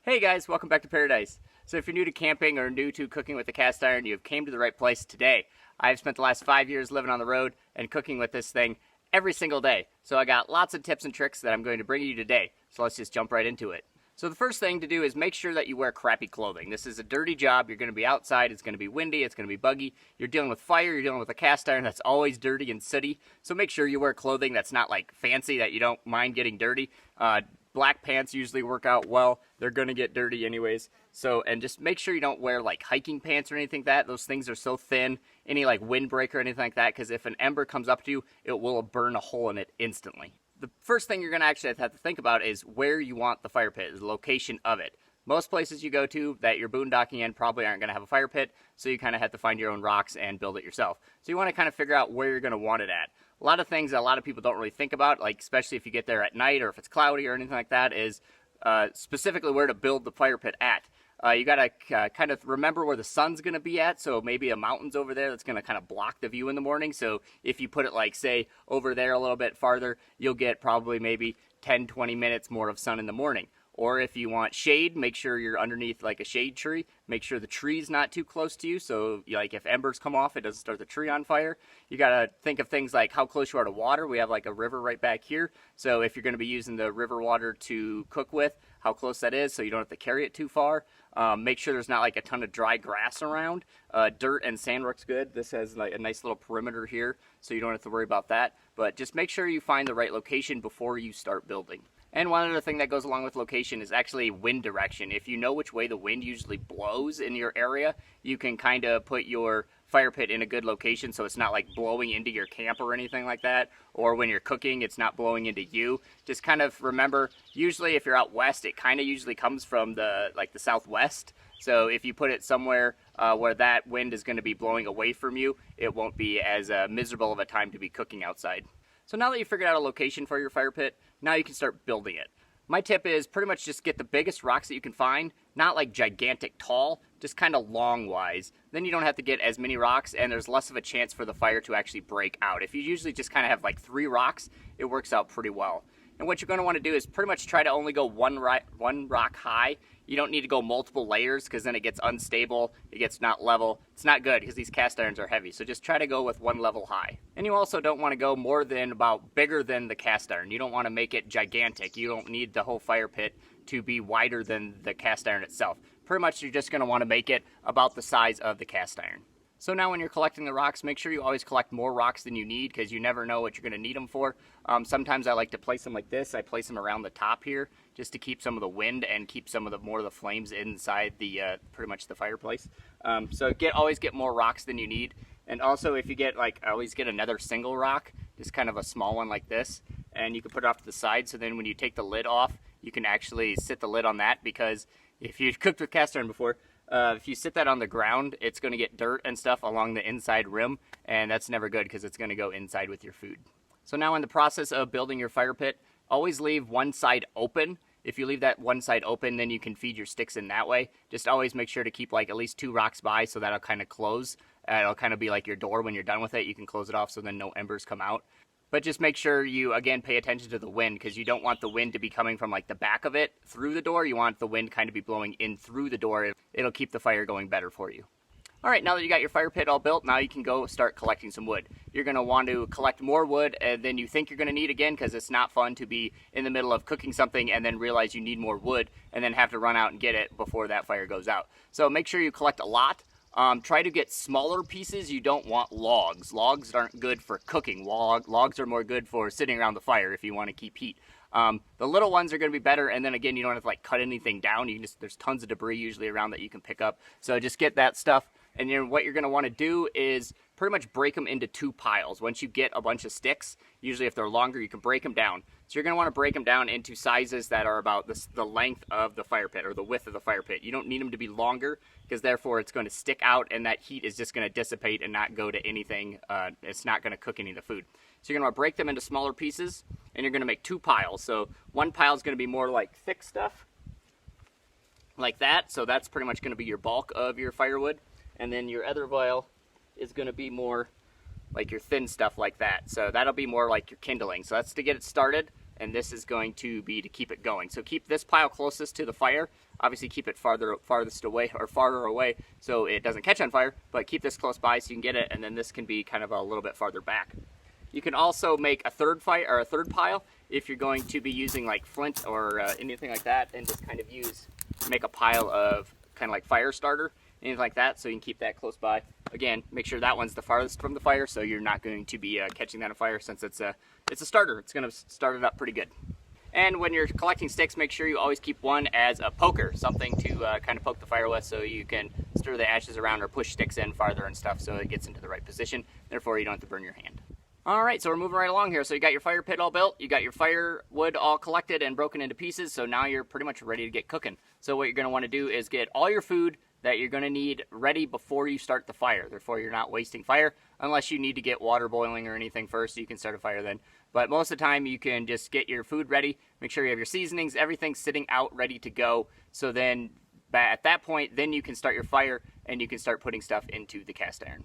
Hey guys, welcome back to Paradise. So if you're new to camping or new to cooking with the cast iron, you have came to the right place today. I've spent the last 5 years living on the road and cooking with this thing every single day. So I got lots of tips and tricks that I'm going to bring you today. So let's just jump right into it. So the first thing to do is make sure that you wear crappy clothing. This is a dirty job. You're going to be outside. It's going to be windy. It's going to be buggy. You're dealing with fire. You're dealing with a cast iron that's always dirty and sooty. So make sure you wear clothing that's not like fancy, that you don't mind getting dirty. Black pants usually work out well. They're going to get dirty anyways. So, and just make sure you don't wear like hiking pants or anything like that. Those things are so thin. Any like windbreaker or anything like that, because if an ember comes up to you, it will burn a hole in it instantly. The first thing you're going to actually have to think about is where you want the fire pit, the location of it. Most places you go to that you're boondocking in probably aren't going to have a fire pit, so you kind of have to find your own rocks and build it yourself. So you want to kind of figure out where you're going to want it at. A lot of things that a lot of people don't really think about, like especially if you get there at night or if it's cloudy or anything like that, is specifically where to build the fire pit at. You got to kind of remember where the sun's going to be at, so maybe a mountain's over there that's going to kind of block the view in the morning. So if you put it like, say, over there a little bit farther, you'll get probably maybe 10-20 minutes more of sun in the morning. Or if you want shade, make sure you're underneath like a shade tree. Make sure the tree's not too close to you, so like if embers come off, it doesn't start the tree on fire. You gotta think of things like how close you are to water. We have like a river right back here, so if you're gonna be using the river water to cook with, how close that is so you don't have to carry it too far. Make sure there's not like a ton of dry grass around. Dirt and sand works good. This has like a nice little perimeter here, so you don't have to worry about that. But just make sure you find the right location before you start building. And one other thing that goes along with location is actually wind direction. If you know which way the wind usually blows in your area, you can kind of put your fire pit in a good location so it's not like blowing into your camp or anything like that. Or when you're cooking, it's not blowing into you. Just kind of remember, usually if you're out west, it kind of usually comes from the southwest. So if you put it somewhere where that wind is going to be blowing away from you, it won't be as miserable of a time to be cooking outside. So now that you've figured out a location for your fire pit, now you can start building it. My tip is pretty much just get the biggest rocks that you can find, not like gigantic tall, just kind of long wise. Then you don't have to get as many rocks and there's less of a chance for the fire to actually break out. If you usually just kind of have like 3 rocks, it works out pretty well. And what you're going to want to do is pretty much try to only go one rock high. You don't need to go multiple layers because then it gets unstable, it gets not level. It's not good because these cast irons are heavy. So just try to go with one level high. And you also don't want to go more than about bigger than the cast iron. You don't want to make it gigantic. You don't need the whole fire pit to be wider than the cast iron itself. Pretty much you're just going to want to make it about the size of the cast iron. So now when you're collecting the rocks, make sure you always collect more rocks than you need because you never know what you're going to need them for. Sometimes I like to place them like this. I place them around the top here just to keep some of the wind and keep some of the more of the flames inside the pretty much the fireplace. So always get more rocks than you need. And also if you get always get another single rock, just kind of a small one like this, and you can put it off to the side so then when you take the lid off, you can actually sit the lid on that because if you've cooked with cast iron before, if you sit that on the ground, it's going to get dirt and stuff along the inside rim, and that's never good because it's going to go inside with your food. So now in the process of building your fire pit, always leave one side open. If you leave that one side open, then you can feed your sticks in that way. Just always make sure to keep like at least 2 rocks by so that'll kind of close. It'll kind of be like your door when you're done with it. You can close it off so then no embers come out. But just make sure you, again, pay attention to the wind because you don't want the wind to be coming from like the back of it through the door. You want the wind kind of be blowing in through the door. It'll keep the fire going better for you. All right, now that you got your fire pit all built, now you can go start collecting some wood. You're going to want to collect more wood than you think you're going to need again because it's not fun to be in the middle of cooking something and then realize you need more wood and then have to run out and get it before that fire goes out. So make sure you collect a lot. Try to get smaller pieces. You don't want logs. Logs aren't good for cooking. Logs are more good for sitting around the fire if you want to keep heat. The little ones are going to be better, and then again, you don't have to like cut anything down. There's tons of debris usually around that you can pick up. So just get that stuff, and what you're going to want to do is pretty much break them into 2 piles. Once you get a bunch of sticks, usually if they're longer, you can break them down. So you're going to want to break them down into sizes that are about the length of the fire pit or the width of the fire pit. You don't need them to be longer because therefore it's going to stick out and that heat is just going to dissipate and not go to anything. It's not going to cook any of the food. So you're going to break them into smaller pieces and you're going to make 2 piles. So one pile is going to be more like thick stuff like that. So that's pretty much going to be your bulk of your firewood. And then your other pile is going to be more like your thin stuff like that. So that'll be more like your kindling. So that's to get it started. and this is going to be to keep it going. So keep this pile closest to the fire. Obviously keep it farthest away or farther away so it doesn't catch on fire, but keep this close by so you can get it, and then this can be kind of a little bit farther back. You can also make a third fire or a third pile if you're going to be using like flint or anything like that, and just kind of make a pile of kind of like fire starter, anything like that, so you can keep that close by. Again, make sure that one's the farthest from the fire so you're not going to be catching that on fire, since it's a starter. It's going to start it up pretty good. And when you're collecting sticks, make sure you always keep one as a poker, something to kind of poke the fire with so you can stir the ashes around or push sticks in farther and stuff so it gets into the right position. Therefore, you don't have to burn your hand. All right, so we're moving right along here. So you got your fire pit all built, you got your firewood all collected and broken into pieces, so now you're pretty much ready to get cooking. So what you're going to want to do is get all your food that you're going to need ready before you start the fire. Therefore, you're not wasting fire unless you need to get water boiling or anything first, so you can start a fire then. But most of the time, you can just get your food ready, make sure you have your seasonings, everything sitting out ready to go. So then at that point, then you can start your fire and you can start putting stuff into the cast iron.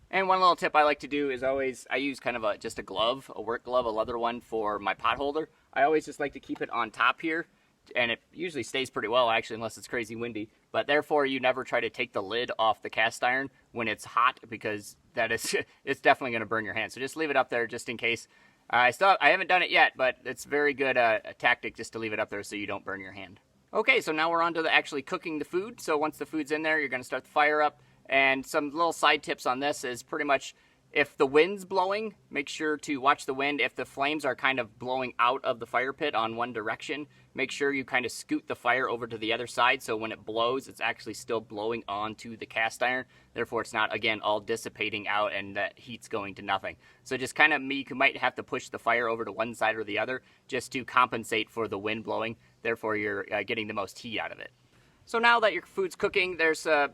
And one little tip I like to do is I use kind of just a glove, a work glove, a leather one for my pot holder. I always just like to keep it on top here, and it usually stays pretty well actually, unless it's crazy windy. But therefore, you never try to take the lid off the cast iron when it's hot, because it's definitely going to burn your hand. So just leave it up there just in case. I haven't done it yet, but it's very good a tactic just to leave it up there so you don't burn your hand. Okay, so now we're on to actually cooking the food. So once the food's in there, you're going to start the fire up. And some little side tips on this is pretty much, if the wind's blowing, make sure to watch the wind. If the flames are kind of blowing out of the fire pit on one direction, make sure you kind of scoot the fire over to the other side, so when it blows, it's actually still blowing onto the cast iron. Therefore, it's not, again, all dissipating out and that heat's going to nothing. So just kind of, you might have to push the fire over to one side or the other just to compensate for the wind blowing. Therefore, you're getting the most heat out of it. So now that your food's cooking,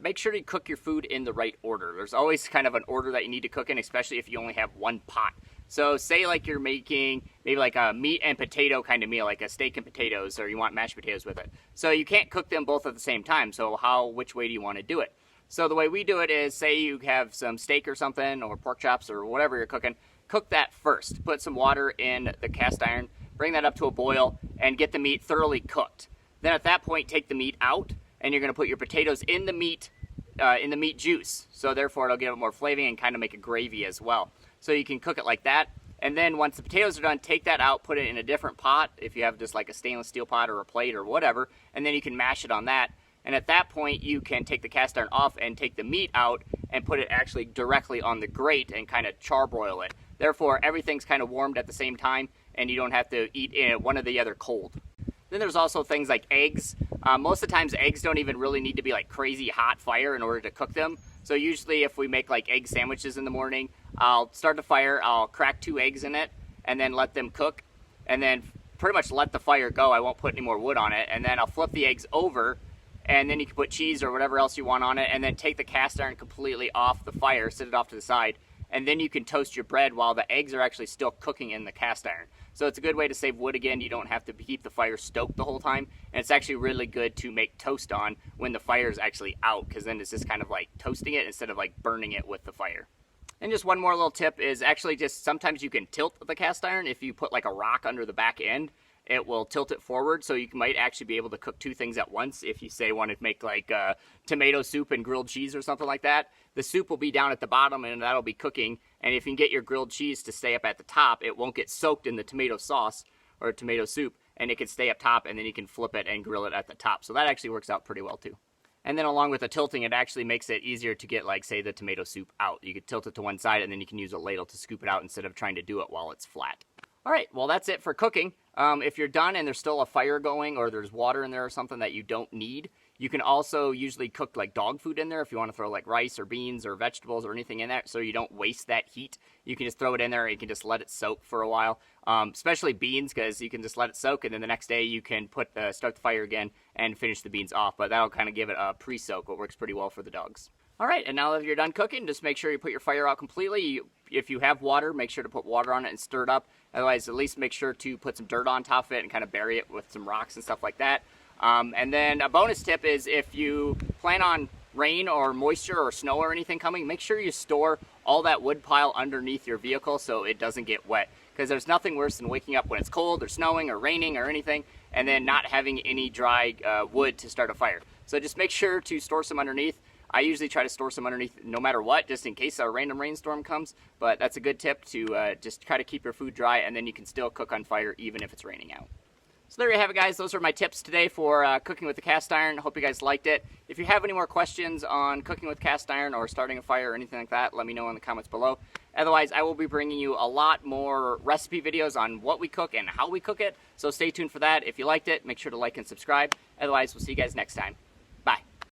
make sure to cook your food in the right order. There's always kind of an order that you need to cook in, especially if you only have one pot. So say like you're making maybe like a meat and potato kind of meal, like a steak and potatoes, or you want mashed potatoes with it. So you can't cook them both at the same time. So which way do you want to do it? So the way we do it is, say you have some steak or something, or pork chops or whatever you're cooking, cook that first. Put some water in the cast iron, bring that up to a boil, and get the meat thoroughly cooked. Then at that point, take the meat out, and you're going to put your potatoes in the meat juice. So therefore, it'll give it more flavoring and kind of make a gravy as well. So you can cook it like that. And then once the potatoes are done, take that out, put it in a different pot, if you have just like a stainless steel pot or a plate or whatever, and then you can mash it on that. And at that point, you can take the cast iron off and take the meat out and put it actually directly on the grate and kind of charbroil it. Therefore, everything's kind of warmed at the same time, and you don't have to eat one or the other cold. Then there's also things like eggs. Most of the times, eggs don't even really need to be like crazy hot fire in order to cook them. So usually if we make like egg sandwiches in the morning, I'll start the fire, I'll crack 2 eggs in it, and then let them cook, and then pretty much let the fire go. I won't put any more wood on it, and then I'll flip the eggs over, and then you can put cheese or whatever else you want on it, and then take the cast iron completely off the fire, set it off to the side, and then you can toast your bread while the eggs are actually still cooking in the cast iron. So it's a good way to save wood again. You don't have to keep the fire stoked the whole time, and it's actually really good to make toast on when the fire is actually out, because then it's just kind of like toasting it instead of like burning it with the fire. And just one more little tip is actually just sometimes you can tilt the cast iron. If you put like a rock under the back end, it will tilt it forward, so you might actually be able to cook 2 things at once. If you say want to make like tomato soup and grilled cheese or something like that, the soup will be down at the bottom and that'll be cooking. And if you can get your grilled cheese to stay up at the top, it won't get soaked in the tomato sauce or tomato soup, and it can stay up top, and then you can flip it and grill it at the top. So that actually works out pretty well too. And then along with the tilting, it actually makes it easier to get, like, say, the tomato soup out. You could tilt it to one side, and then you can use a ladle to scoop it out instead of trying to do it while it's flat. All right, well, that's it for cooking. If you're done and there's still a fire going, or there's water in there or something that you don't need, you can also usually cook like dog food in there if you want to throw like rice or beans or vegetables or anything in there, so you don't waste that heat. You can just throw it in there and you can just let it soak for a while, especially beans, because you can just let it soak, and then the next day you can start the fire again and finish the beans off, but that'll kind of give it a pre-soak, what works pretty well for the dogs. All right, and now that you're done cooking, just make sure you put your fire out completely. If you have water, make sure to put water on it and stir it up. Otherwise, at least make sure to put some dirt on top of it and kind of bury it with some rocks and stuff like that. And then a bonus tip is, if you plan on rain or moisture or snow or anything coming, make sure you store all that wood pile underneath your vehicle so it doesn't get wet. because there's nothing worse than waking up when it's cold or snowing or raining or anything and then not having any dry wood to start a fire. So just make sure to store some underneath. I usually try to store some underneath no matter what, just in case a random rainstorm comes, but that's a good tip to just try to keep your food dry, and then you can still cook on fire even if it's raining out. So there you have it, guys. Those are my tips today for cooking with the cast iron. Hope you guys liked it. If you have any more questions on cooking with cast iron or starting a fire or anything like that, let me know in the comments below. Otherwise, I will be bringing you a lot more recipe videos on what we cook and how we cook it, so stay tuned for that. If you liked it, make sure to like and subscribe. Otherwise, we'll see you guys next time.